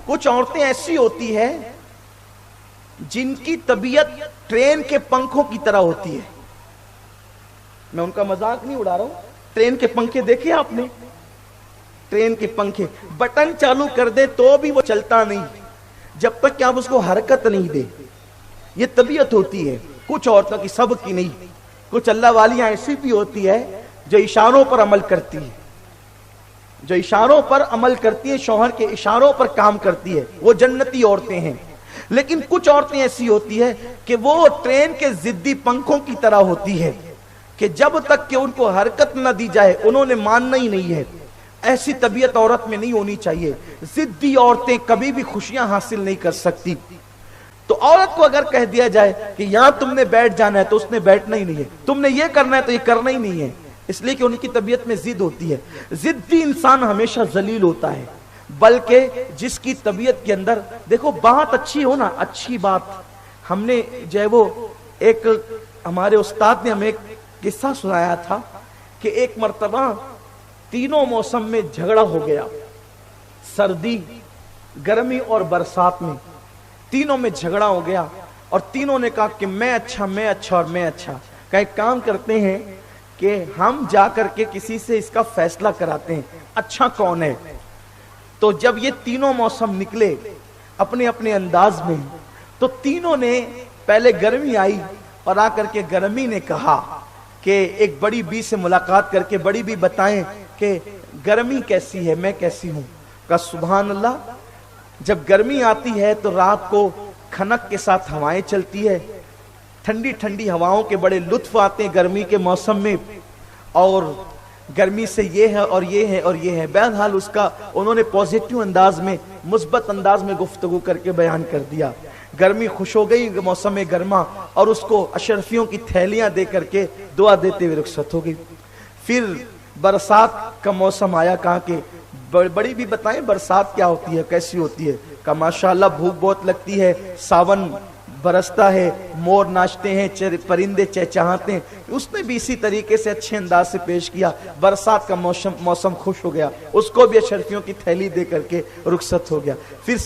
کچھ عورتیں ایسی ہوتی ہے جن کی طبیعت ٹرین کے پنکھوں کی طرح ہوتی ہے. میں ان کا مذاق نہیں اڑا رہا ہوں. ٹرین کے پنکھے دیکھے آپ نے؟ ٹرین کے پنکھے بٹن چالو کر دے تو بھی وہ چلتا نہیں جب تک کہ آپ اس کو حرکت نہیں دے. یہ طبیعت ہوتی ہے کچھ عورتوں کی، سب کی نہیں. کچھ اللہ والیاں ایسی بھی ہوتی ہے جو اشاروں پر عمل کرتی ہے، جو اشاروں پر عمل کرتی ہے، شوہر کے اشاروں پر کام کرتی ہے، وہ جنتی عورتیں ہیں. لیکن کچھ عورتیں ایسی ہوتی ہے کہ وہ ٹرین کے ضدی پنکھوں کی طرح ہوتی ہے کہ جب تک کہ ان کو حرکت نہ دی جائے انہوں نے ماننا ہی نہیں ہے. ایسی طبیعت عورت میں نہیں ہونی چاہیے. ضدی عورتیں کبھی بھی خوشیاں حاصل نہیں کر سکتی. تو عورت کو اگر کہہ دیا جائے کہ یہاں تم نے بیٹھ جانا ہے تو اس نے بیٹھنا ہی نہیں ہے، تم نے یہ کرنا ہے تو یہ کرنا ہی نہیں ہے، اس لیے کہ ان کی طبیعت میں ضد ہوتی ہے. ضدی انسان ہمیشہ ذلیل ہوتا ہے. بلکہ جس کی طبیعت کے اندر دیکھو بات اچھی ہو نا، اچھی بات. ہم نے جو ہے وہ ایک ہمارے استاد نے ہمیں ایک قصہ سنایا تھا کہ ایک مرتبہ تینوں موسم میں جھگڑا ہو گیا، سردی، گرمی اور برسات میں تینوں میں جھگڑا ہو گیا اور تینوں نے کہا کہ میں اچھا اور میں اچھا. کہ ایک کام کرتے ہیں کہ ہم جا کر کے کسی سے اس کا فیصلہ کراتے ہیں اچھا کون ہے. تو جب یہ تینوں موسم نکلے اپنے اپنے انداز میں تو تینوں نے پہلے گرمی آئی اور آ کر کے گرمی نے کہا کہ ایک بڑی بی سے ملاقات کر کے بڑی بی بتائیں کہ گرمی کیسی ہے، میں کیسی ہوں. کہا سبحان اللہ، جب گرمی آتی ہے تو رات کو کھنک کے ساتھ ہوائیں چلتی ہے، ٹھنڈی ٹھنڈی ہواؤں کے بڑے لطف آتے ہیں گرمی کے موسم میں، اور گرمی سے یہ ہے اور یہ ہے اور یہ ہے. بہرحال اس کا انہوں نے پوزیٹیو انداز میں، مثبت انداز میں گفتگو کر کے بیان کر دیا. گرمی خوش ہو گئی موسم گرما اور اس کو اشرفیوں کی تھیلیاں دے کر کے دعا دیتے ہوئے رخصت ہو گئی. پھر برسات کا موسم آیا. کہا کہ بڑی بھی بتائیں برسات کیا ہوتی ہے، کیسی ہوتی ہے. کہا ماشاءاللہ بھوک بہت لگتی ہے، ساون برستا ہے، مور ناچتے ہیں، پرندے چہچہاتے ہیں. اس نے بھی اسی طریقے سے اچھے انداز سے پیش کیا. برسات کا موسم خوش ہو گیا، اس کو بھی اشرفیوں کی تھیلی دے کر کے رخصت ہو گیا. پھر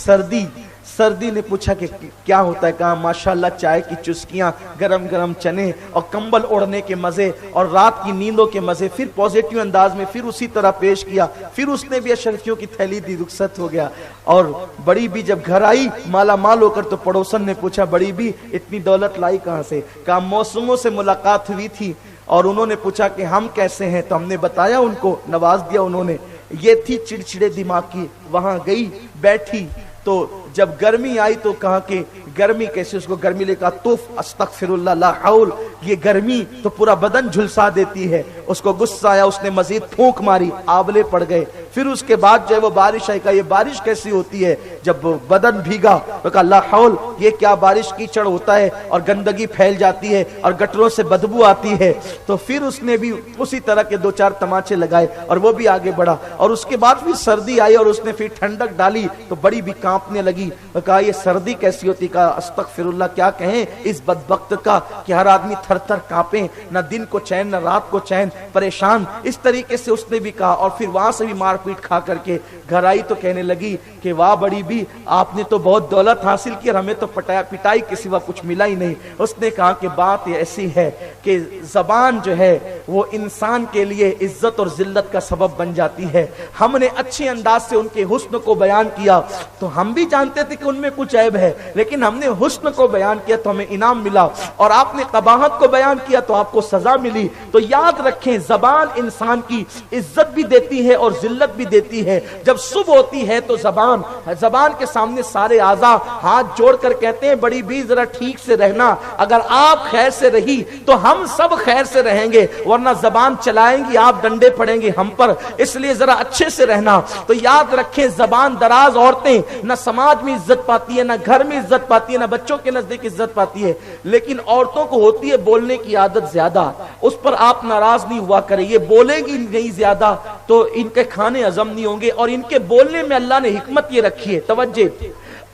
سردی نے پوچھا کہ کیا ہوتا ہے. کہا ماشاءاللہ چائے کی چسکیاں، گرم گرم چنے اور کمبل اوڑھنے کے مزے اور رات کی نیندوں کے مزے. پھر پوزیٹیو انداز میں پھر اسی طرح پیش کیا. پھر اس نے بھی اشرفیوں کی تھیلی دی، رخصت ہو گیا. اور بڑی بھی جب گھر آئی مالا مال ہو کر تو پڑوسن نے پوچھا بڑی بھی اتنی دولت لائی کہاں سے. کہا موسموں سے ملاقات ہوئی تھی اور انہوں نے پوچھا کہ ہم کیسے ہیں تو ہم نے بتایا، ان کو نواز دیا. انہوں نے یہ تھی چڑچڑے دماغ کی، وہاں گئی بیٹھی تو جب گرمی آئی تو کہا کہ گرمی کیسے. اس کو گرمی لے کہا توف استغفر اللہ لا حول، یہ گرمی تو پورا بدن جھلسا دیتی ہے. اس کو غصہ آیا، اس نے مزید پھونک ماری، آولے پڑ گئے. پھر اس کے بعد جو ہے وہ بارش آئی. کہا یہ بارش کیسی ہوتی ہے جب بدن بھیگا. تو کہا لا حول، یہ کیا بارش کیچڑ ہوتا ہے اور گندگی پھیل جاتی ہے اور گٹروں سے بدبو آتی ہے. تو پھر اس نے بھی اسی طرح کے 2-4 تماچے لگائے اور وہ بھی آگے بڑھا. اور اس کے بعد پھر سردی آئی اور اس نے پھر ٹھنڈک ڈالی تو بڑی بھی کانپنے لگی. کہا یہ سردی کیسی ہوتی. کہا استغفر اللہ، کیا کہیں اس بدبخت کا کہ ہر آدمی تھر تھر کانپے، نہ دن کو چین نہ رات کو چین، پریشان. اس طریقے سے اس نے بھی کہا. اور پھر وہاں سے بھی مار پیٹ کھا کر کے گھر آئی تو کہنے لگی کہ واہ بڑی بھی، آپ نے تو بہت دولت حاصل کی اور ہمیں تو پٹائی کے سوا کچھ ملا ہی نہیں. اس نے کہا کہ بات ایسی ہے کہ زبان جو ہے وہ انسان کے لیے عزت اور ذلت کا سبب بن جاتی ہے. ہم نے اچھے انداز سے ان کے حسن کو بیان کیا تو ہم بھی جانتے تھے کہ ان میں کچھ عیب ہے، لیکن ہم نے حسن کو بیان کیا تو ہمیں انعام ملا، اور آپ نے قباحت کو بیان کیا تو آپ کو سزا ملی. تو یاد رکھیں زبان انسان کی عزت بھی دیتی ہے اور ذلت بھی دیتی ہے. جب صبح ہوتی ہے تو زبان کے سامنے سارے اعضاء ہاتھ جوڑ کر کہتے ہیں بڑی بھی ذرا ٹھیک سے رہنا، اگر آپ خیر سے رہی تو ہم سب خیر سے رہیں گے، ورنہ زبان چلائیں گی آپ، ڈنڈے پڑیں گے ہم پر، اس لیے ذرا اچھے سے رہنا. تو یاد رکھیں زبان دراز عورتیں نہ سماج میں عزت پاتی ہے، نہ گھر میں عزت پاتی ہے، نہ بچوں کے نزدیک عزت پاتی ہے. لیکن عورتوں کو ہوتی ہے بولنے کی عادت زیادہ، اس پر آپ ناراض نہیں ہوا کریں. یہ بولے گی نہیں زیادہ تو ان کے کھانے ہضم نہیں ہوں گے. اور ان کے بولنے میں اللہ نے حکمت یہ رکھی ہے، توجہ.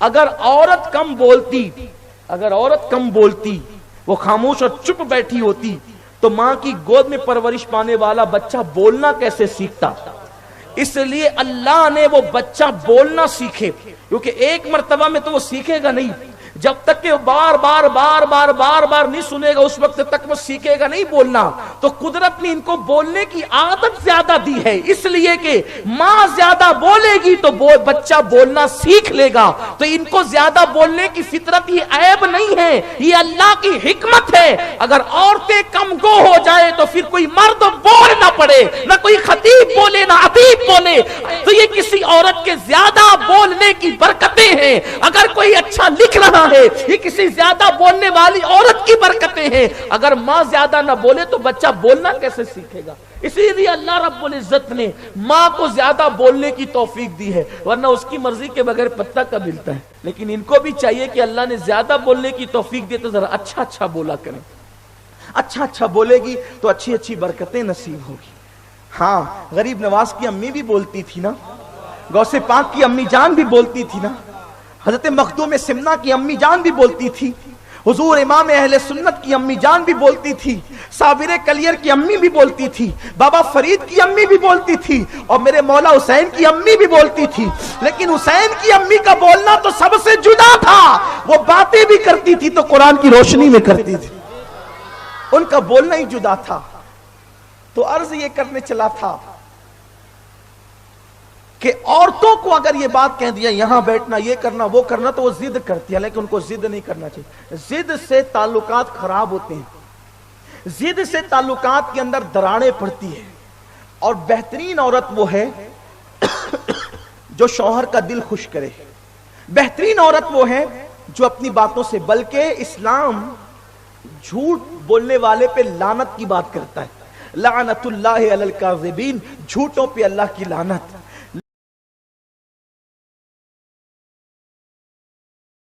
اگر عورت کم بولتی، وہ خاموش اور چپ بیٹھی ہوتی تو ماں کی گود میں پرورش پانے والا بچہ بولنا کیسے سیکھتا؟ اس لیے اللہ نے وہ بچہ بولنا سیکھے، کیونکہ ایک مرتبہ میں تو وہ سیکھے گا نہیں، جب تک کہ بار بار نہیں سنے گا اس وقت تک وہ سیکھے گا نہیں بولنا۔ تو قدرت نے ان کو بولنے کی عادت زیادہ دی ہے، اس لیے کہ ماں زیادہ بولے گی تو بچہ بولنا سیکھ لے گا۔ تو ان کو زیادہ بولنے کی فطرت یہ عیب نہیں ہے، یہ اللہ کی حکمت ہے۔ اگر عورتیں کم گو ہو جائے تو پھر کوئی مرد بول نہ پڑے، نہ کوئی خطیب بولے نہ ادیب بولے، تو یہ کسی عورت کے زیادہ بولنے کی برکتیں ہیں۔ اگر کوئی اچھا لکھ رہا ہے، یہ کسی زیادہ بولنے والی عورت کی برکتیں ہیں۔ اگر ماں زیادہ نہ بولے تو بچہ بولنا کیسے سیکھے گا؟ اسی لیے اللہ رب العزت نے ماں کو زیادہ بولنے کی توفیق دی ہے، ورنہ اس کی مرضی کے بغیر پتہ کب ملتا ہے۔ لیکن ان کو بھی چاہیے کہ اللہ نے زیادہ بولنے کی توفیق دی تو ذرا اچھا بولا کریں۔ اچھا بولے گی تو اچھی برکتیں نصیب ہوگی۔ ہاں، غریب نواز کی امی بھی بولتی تھی نا، غوث پاک کی امی جان بھی بولتی تھی نا، حضرت مخدوم سمنا کی امی جان بھی بولتی تھی، حضور امام اہل سنت کی امی جان بھی بولتی تھی، صابر کلیر کی امی بھی بولتی تھی، بابا فرید کی امی بھی بولتی تھی، اور میرے مولا حسین کی امی بھی بولتی تھی۔ لیکن حسین کی امی کا بولنا تو سب سے جدا تھا، وہ باتیں بھی کرتی تھی تو قرآن کی روشنی میں کرتی تھی، ان کا بولنا ہی جدا تھا۔ تو عرض یہ کرنے چلا تھا کہ عورتوں کو اگر یہ بات کہہ دیا یہاں بیٹھنا، یہ کرنا، وہ کرنا، تو وہ ضد کرتی ہے، لیکن ان کو ضد نہیں کرنا چاہیے۔ ضد سے تعلقات خراب ہوتے ہیں، ضد سے تعلقات کے اندر دراڑیں پڑتی ہیں۔ اور بہترین عورت وہ ہے جو شوہر کا دل خوش کرے، بہترین عورت وہ ہے جو اپنی باتوں سے، بلکہ اسلام جھوٹ بولنے والے پہ لعنت کی بات کرتا ہے، لعنت اللہ علی الکاذبین، جھوٹوں پہ اللہ کی لعنت۔